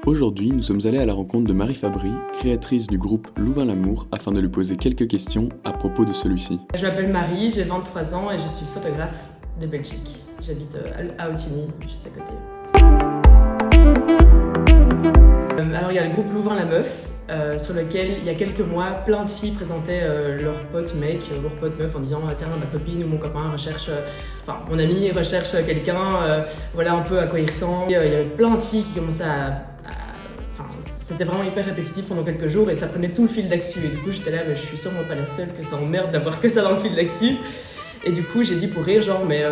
Aujourd'hui, nous sommes allés à la rencontre de Marie Fabry, créatrice du groupe Louvain-l'Amour, afin de lui poser quelques questions à propos de celui-ci. Je m'appelle Marie, j'ai 23 ans et je suis photographe de Belgique. J'habite à Outigny, juste à côté. Alors il y a le groupe Louvain-la-Meuf, sur lequel il y a quelques mois, plein de filles présentaient leur pote mec, leur pote meuf en disant « Tiens, ma copine ou mon copain recherche, mon ami recherche quelqu'un, voilà un peu à quoi il ressemble ». Il y avait plein de filles qui commençaient c'était vraiment hyper répétitif pendant quelques jours et ça prenait tout le fil d'actu. Et du coup, j'étais là, mais je suis sûrement pas la seule que ça emmerde d'avoir que ça dans le fil d'actu. Et du coup, j'ai dit pour rire, genre, mais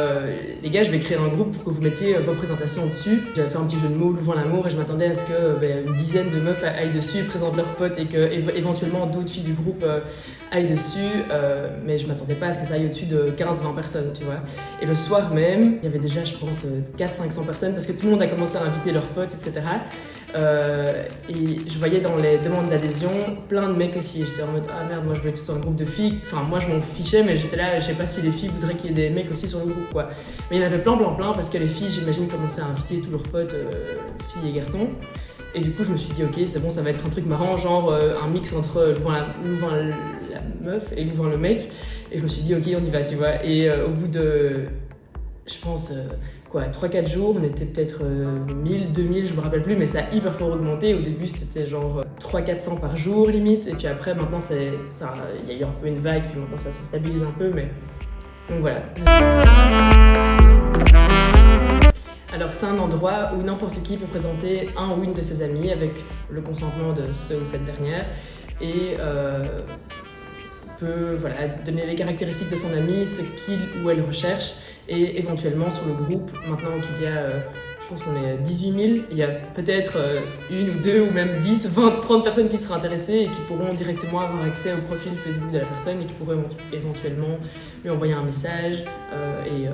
les gars, je vais créer un groupe pour que vous mettiez vos présentations dessus. J'avais fait un petit jeu de mots, Louvain-l'Amour, et je m'attendais à ce que une dizaine de meufs aillent dessus et présentent leurs potes et que éventuellement d'autres filles du groupe aillent dessus. Mais je m'attendais pas à ce que ça aille au-dessus de 15-20 personnes, tu vois. Et le soir même, il y avait déjà, je pense, 400-500 personnes parce que tout le monde a commencé à inviter leurs potes, etc. Et je voyais dans les demandes d'adhésion plein de mecs aussi. J'étais en mode ah merde, moi je voulais que ce soit un groupe de filles. Enfin, moi je m'en fichais, mais j'étais là, je sais pas si les filles voudraient qu'il y ait des mecs aussi sur le groupe, quoi. Mais il y en avait plein parce que les filles, j'imagine, commençaient à inviter tous leurs potes, filles et garçons. Et du coup, je me suis dit, ok, c'est bon, ça va être un truc marrant, genre un mix entre Louvain-la-Meuf et Louvain-le-Mec. Et je me suis dit, ok, on y va, tu vois. Et au bout de, je pense, 3-4 jours, on était peut-être 1000, 2000, je me rappelle plus, mais ça a hyper fort augmenté. Au début, c'était genre 300-400 par jour limite. Et puis après, maintenant, il y a eu un peu une vague, puis maintenant ça se stabilise un peu, mais donc voilà. Alors c'est un endroit où n'importe qui peut présenter un ou une de ses amis avec le consentement de ce ou cette dernière et peut donner les caractéristiques de son ami, ce qu'il ou elle recherche et éventuellement sur le groupe, maintenant qu'il y a, je pense qu'on est 18 000, il y a peut-être une ou deux ou même 10, 20, 30 personnes qui seraient intéressées et qui pourront directement avoir accès au profil Facebook de la personne et qui pourraient éventuellement lui envoyer un message et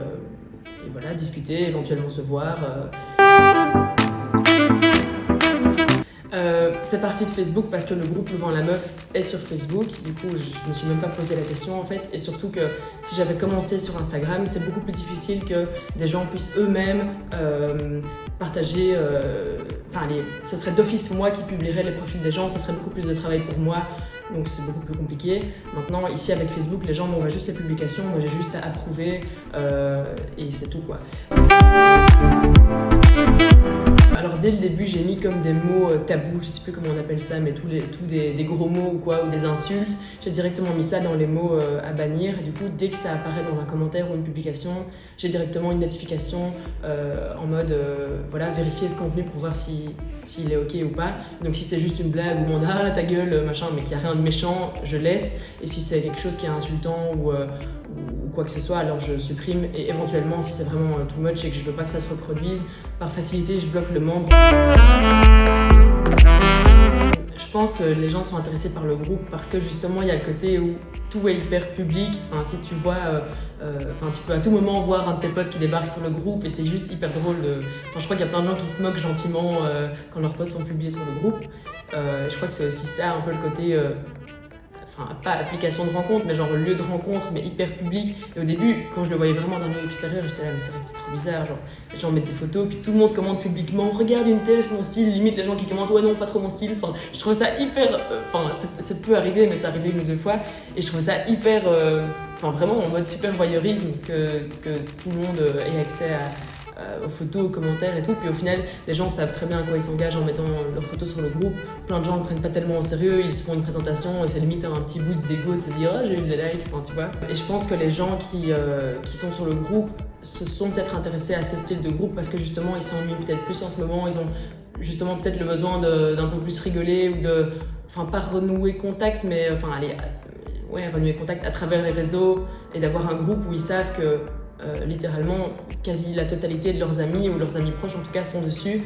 voilà, discuter, éventuellement se voir. C'est parti de Facebook parce que le groupe Louvain-la-Meuf est sur Facebook. Du coup, je me suis même pas posé la question en fait. Et surtout que si j'avais commencé sur Instagram, c'est beaucoup plus difficile que des gens puissent eux-mêmes partager. Ce serait d'office moi qui publierais les profils des gens. Ça serait beaucoup plus de travail pour moi. Donc c'est beaucoup plus compliqué. Maintenant, ici avec Facebook, les gens m'envoient juste les publications. Moi, j'ai juste à approuver et c'est tout, quoi. Alors dès le début, j'ai mis comme des mots tabous, je sais plus comment on appelle ça, mais des gros mots ou quoi, ou des insultes. J'ai directement mis ça dans les mots à bannir. Et du coup, dès que ça apparaît dans un commentaire ou une publication, j'ai directement une notification en mode vérifier ce contenu pour voir s'il est ok ou pas. Donc si c'est juste une blague ou on a ta gueule, machin, mais qu'il n'y a rien de méchant, je laisse. Et si c'est quelque chose qui est insultant ou quoi que ce soit, alors je supprime et éventuellement si c'est vraiment too much et que je veux pas que ça se reproduise, par facilité je bloque le membre. Je pense que les gens sont intéressés par le groupe parce que justement il y a le côté où tout est hyper public. Enfin, si tu vois, tu peux à tout moment voir un de tes potes qui débarque sur le groupe et c'est juste hyper drôle je crois qu'il y a plein de gens qui se moquent gentiment quand leurs posts sont publiés sur le groupe. Je crois que c'est aussi ça un peu le côté pas application de rencontre, mais genre lieu de rencontre, mais hyper public. Et au début, quand je le voyais vraiment d'un œil extérieur, j'étais là, mais c'est vrai que c'est trop bizarre. Genre, les gens mettent des photos, puis tout le monde commente publiquement, regarde une telle, c'est mon style. Limite, les gens qui commentent, ouais, non, pas trop mon style. Enfin, je trouvais ça hyper. Ça peut arriver, mais ça arrivait une ou deux fois. Et je trouvais ça hyper. Vraiment en mode super voyeurisme que tout le monde ait accès aux photos, aux commentaires et tout. Puis au final, les gens savent très bien à quoi ils s'engagent en mettant leurs photos sur le groupe. Plein de gens ne le prennent pas tellement au sérieux, ils se font une présentation et c'est limite un petit boost d'ego de se dire « Ah, j'ai eu des likes », tu vois. Et je pense que les gens qui sont sur le groupe se sont peut-être intéressés à ce style de groupe parce que justement, ils s'ennuient peut-être plus en ce moment, ils ont justement peut-être le besoin d'un peu plus rigoler ou de... pas renouer contact, mais renouer contact à travers les réseaux et d'avoir un groupe où ils savent que littéralement quasi la totalité de leurs amis ou leurs amis proches en tout cas sont dessus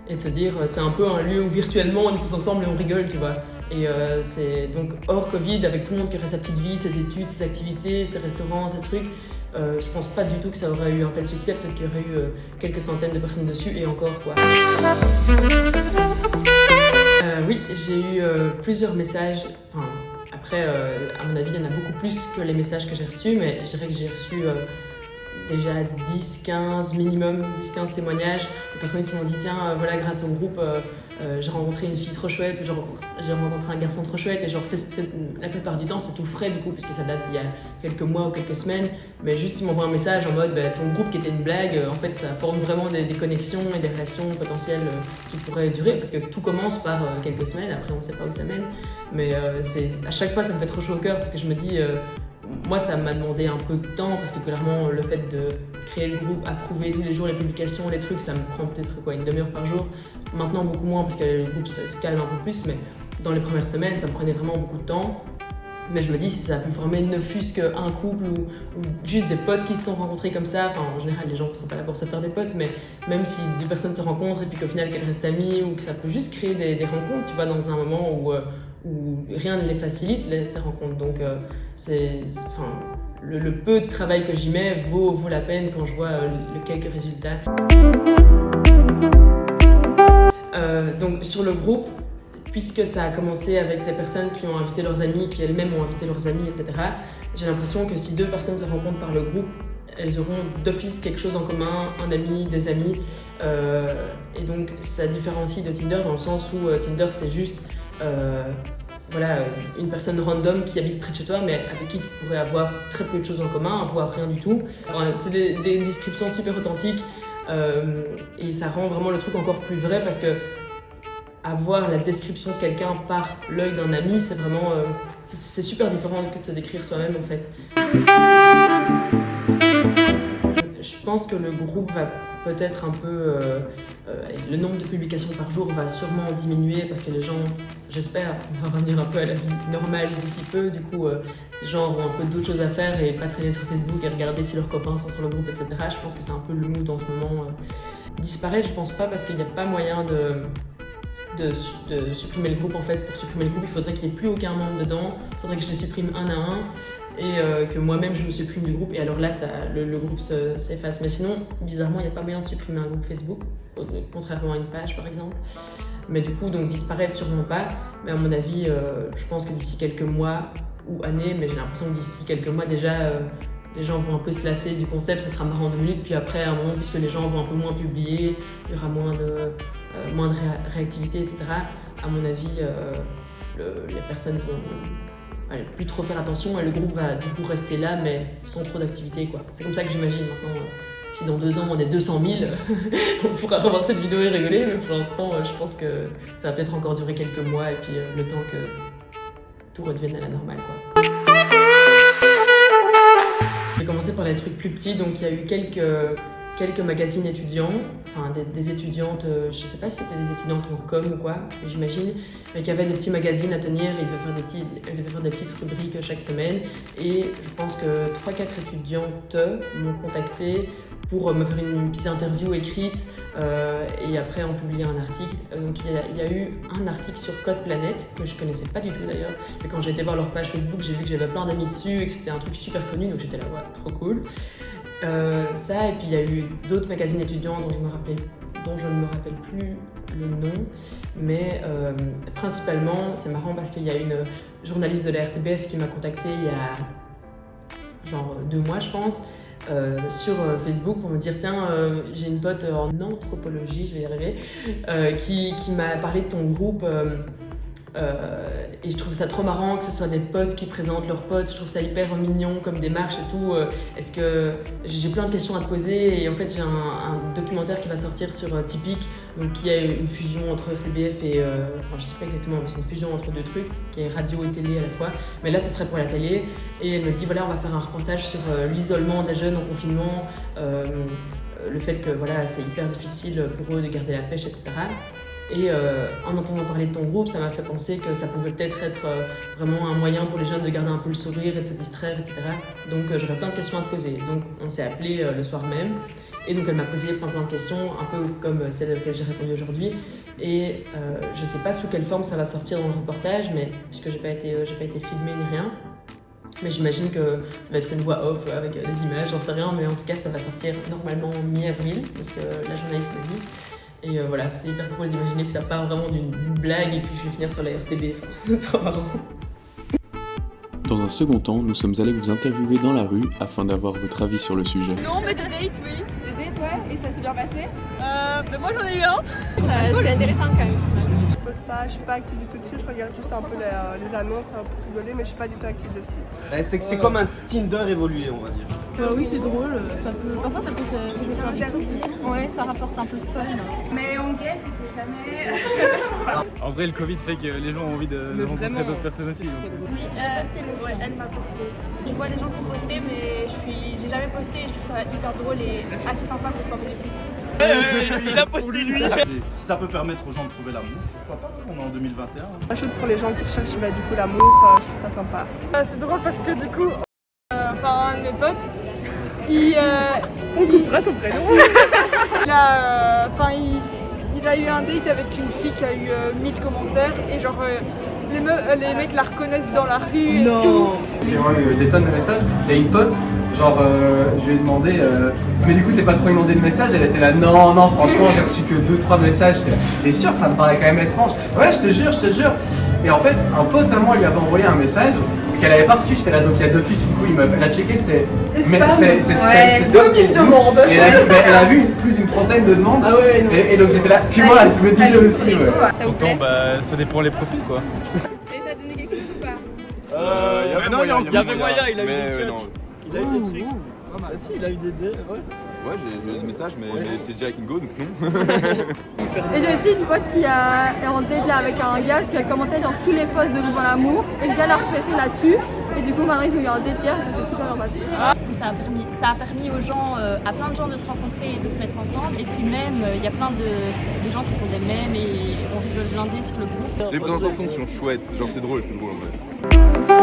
et de se dire c'est un peu un lieu où virtuellement on est tous ensemble et on rigole, tu vois. Et c'est donc hors Covid avec tout le monde qui aurait sa petite vie, ses études, ses activités, ses restaurants, ses trucs. Je pense pas du tout que ça aurait eu un tel succès, peut-être qu'il y aurait eu quelques centaines de personnes dessus et encore quoi. Oui, j'ai eu plusieurs messages, après à mon avis il y en a beaucoup plus que les messages que j'ai reçus, mais je dirais que j'ai reçu déjà 10-15 minimum, 10-15 témoignages de personnes qui m'ont dit tiens, voilà, grâce au groupe, j'ai rencontré une fille trop chouette, ou j'ai rencontré un garçon trop chouette, et genre la plupart du temps c'est tout frais du coup, puisque ça date d'il y a quelques mois ou quelques semaines, mais juste ils m'envoient un message en mode ton groupe qui était une blague, en fait ça forme vraiment des connexions et des relations potentielles qui pourraient durer, parce que tout commence par quelques semaines, après on sait pas où ça mène, mais à chaque fois ça me fait trop chaud au cœur, parce que je me dis moi ça m'a demandé un peu de temps, parce que clairement le fait de créer le groupe, approuver tous les jours les publications, les trucs, ça me prend peut-être une demi-heure par jour. Maintenant beaucoup moins parce que le groupe se calme un peu plus, mais dans les premières semaines ça me prenait vraiment beaucoup de temps. Mais je me dis si ça a pu former ne fût-ce qu'un couple ou juste des potes qui se sont rencontrés comme ça, enfin en général les gens ne sont pas là pour se faire des potes, mais même si deux personnes se rencontrent et puis qu'au final qu'elles restent amies, ou que ça peut juste créer des rencontres, tu vois, dans un moment où rien ne les facilite ces rencontres. Donc le peu de travail que j'y mets vaut la peine quand je vois les quelques résultats. Donc sur le groupe, puisque ça a commencé avec des personnes qui ont invité leurs amis, qui elles-mêmes ont invité leurs amis, etc., j'ai l'impression que si deux personnes se rencontrent par le groupe, elles auront d'office quelque chose en commun, un ami, des amis. Et donc ça différencie de Tinder dans le sens où Tinder c'est juste une personne random qui habite près de chez toi, mais avec qui tu pourrais avoir très peu de choses en commun, voire rien du tout. C'est des descriptions super authentiques et ça rend vraiment le truc encore plus vrai, parce que avoir la description de quelqu'un par l'œil d'un ami, c'est vraiment c'est super différent que de se décrire soi-même en fait. Je pense que le groupe va peut-être un peu le nombre de publications par jour va sûrement diminuer, parce que les gens, j'espère, vont revenir un peu à la vie normale d'ici peu. Du coup, les gens auront un peu d'autres choses à faire et pas traîner sur Facebook et regarder si leurs copains sont sur le groupe, etc. Je pense que c'est un peu le mood en ce moment. Disparaître, je pense pas, parce qu'il n'y a pas moyen de supprimer le groupe en fait. Pour supprimer le groupe, il faudrait qu'il n'y ait plus aucun membre dedans, il faudrait que je les supprime un à un et que moi-même je me supprime du groupe, et alors là le groupe s'efface. Mais sinon, bizarrement, il n'y a pas moyen de supprimer un groupe Facebook, contrairement à une page par exemple. Mais du coup, donc disparaître sûrement pas, mais à mon avis, je pense que d'ici quelques mois ou années, mais j'ai l'impression que d'ici quelques mois déjà, les gens vont un peu se lasser du concept, ce sera marrant 2 minutes, puis après à un moment, puisque les gens vont un peu moins publier, il y aura moins de réactivité, etc. À mon avis, les personnes vont plus trop faire attention, et le groupe va du coup rester là, mais sans trop d'activité, quoi. C'est comme ça que j'imagine maintenant. Si dans 2 ans on est 200 000, on pourra revoir cette vidéo et rigoler, mais pour l'instant, je pense que ça va peut-être encore durer quelques mois, et puis le temps que tout redevienne à la normale, quoi. J'ai commencé par les trucs plus petits, donc il y a eu quelques magazines étudiants, enfin des étudiantes, je sais pas si c'était des étudiantes en com ou quoi, j'imagine, mais qui avaient des petits magazines à tenir, et elles devaient faire des petites rubriques chaque semaine, et je pense que 3-4 étudiantes m'ont contacté pour me faire une petite interview écrite et après en publier un article. Donc il y a eu un article sur Code Planète que je connaissais pas du tout d'ailleurs, et quand j'ai été voir leur page Facebook, j'ai vu que j'avais plein d'amis dessus et que c'était un truc super connu, donc j'étais là, ouais, trop cool. Ça, et puis il y a eu d'autres magazines étudiants dont je ne me rappelle plus le nom, mais principalement, c'est marrant parce qu'il y a une journaliste de la RTBF qui m'a contactée il y a genre 2 mois, je pense, sur Facebook pour me dire tiens, j'ai une pote en anthropologie, je vais y arriver, qui m'a parlé de ton groupe. Et je trouve ça trop marrant que ce soit des potes qui présentent leurs potes, je trouve ça hyper mignon comme démarche et tout. Est-ce que j'ai plein de questions à te poser, et en fait j'ai un documentaire qui va sortir sur Typique, donc qui est une fusion entre RTBF et enfin je sais pas exactement, mais c'est une fusion entre 2 trucs qui est radio et télé à la fois, mais là ce serait pour la télé, et elle me dit voilà, on va faire un reportage sur l'isolement des jeunes en confinement, le fait que voilà, c'est hyper difficile pour eux de garder la pêche, etc. Et en entendant parler de ton groupe, ça m'a fait penser que ça pouvait peut-être être vraiment un moyen pour les jeunes de garder un peu le sourire et de se distraire, etc. Donc j'avais plein de questions à te poser. Donc on s'est appelé le soir même, et donc elle m'a posé plein de questions, un peu comme celle auxquelles j'ai répondu aujourd'hui. Et je sais pas sous quelle forme ça va sortir dans le reportage, mais puisque j'ai pas été filmée ni rien. Mais j'imagine que ça va être une voix off avec des images, j'en sais rien, mais en tout cas ça va sortir normalement mi-avril, parce que la journaliste m'a dit. Et voilà, c'est hyper drôle d'imaginer que ça part vraiment d'une blague et puis je vais finir sur la RTB, enfin, c'est trop marrant. Dans un second temps, nous sommes allés vous interviewer dans la rue afin d'avoir votre avis sur le sujet. Non, mais des dates, oui. Des dates, ouais. Et ça s'est bien passé? Moi j'en ai eu un. C'est intéressant quand même. Je pose pas, je suis pas active du tout dessus, je regarde juste un peu les annonces pour rigoler, mais je suis pas du tout active dessus. C'est comme un Tinder évolué, on va dire. Oui, c'est drôle. Parfois, ça peut faire du coup. Ouais, ça rapporte un peu de fun. Mais on guette, on sait jamais. En vrai, le Covid fait que les gens ont envie de rencontrer d'autres personnes aussi. Donc. Oui, j'ai posté, ouais, elle m'a posté. Je vois des gens qui ont posté, mais j'ai jamais posté et je trouve ça hyper drôle et assez sympa pour former des filles. Il a posté lui. Si ça peut permettre aux gens de trouver l'amour, pourquoi pas, on est en 2021. Je suis pour les gens qui recherchent du coup l'amour, je trouve ça sympa. C'est drôle parce que du coup, un de mes potes, On coupera son prénom. il a eu un date avec une fille qui a eu 1000 commentaires et genre les mecs la reconnaissent dans la rue et tout. J'ai vraiment eu des tonnes de messages. Il y a une pote, genre je lui ai demandé mais du coup t'es pas trop demandé de messages? Elle était là non franchement j'ai reçu que 2-3 messages. J'étais là, t'es sûr, ça me paraît quand même étrange. Ouais je te jure. Et en fait un pote à moi lui avait envoyé un message qu'elle avait pas reçu. J'étais là donc il y a d'office une couille meuf. Elle a checké c'est spam. C'est 2000 demandes. Et elle a vu plus d'une trentaine de demandes. Ah ouais, et donc j'étais là, tu vois, je me disais aussi Pourtant, ça dépend les profils quoi. Et ça a donné quelque chose ou pas? Il y avait moyen, il a eu des trucs. Il a eu des trucs. Ah si, il a eu des... Ouais, j'ai eu des messages, mais j'étais déjà avec Ingo, donc non. Et j'ai aussi une pote qui est en date là avec un gars, parce qu'elle commentait genre tous les posts de Louvain l'amour, et le gars l'a repéré là-dessus, et du coup maintenant ils ont eu un date hier, et ça s'est super bien passé. Ça a permis aux gens, à plein de gens de se rencontrer et de se mettre ensemble. Et puis même, il y a plein de gens qui font des mèmes et on rigole blindé sur le groupe. Les présentations sont chouettes, genre c'est drôle en vrai.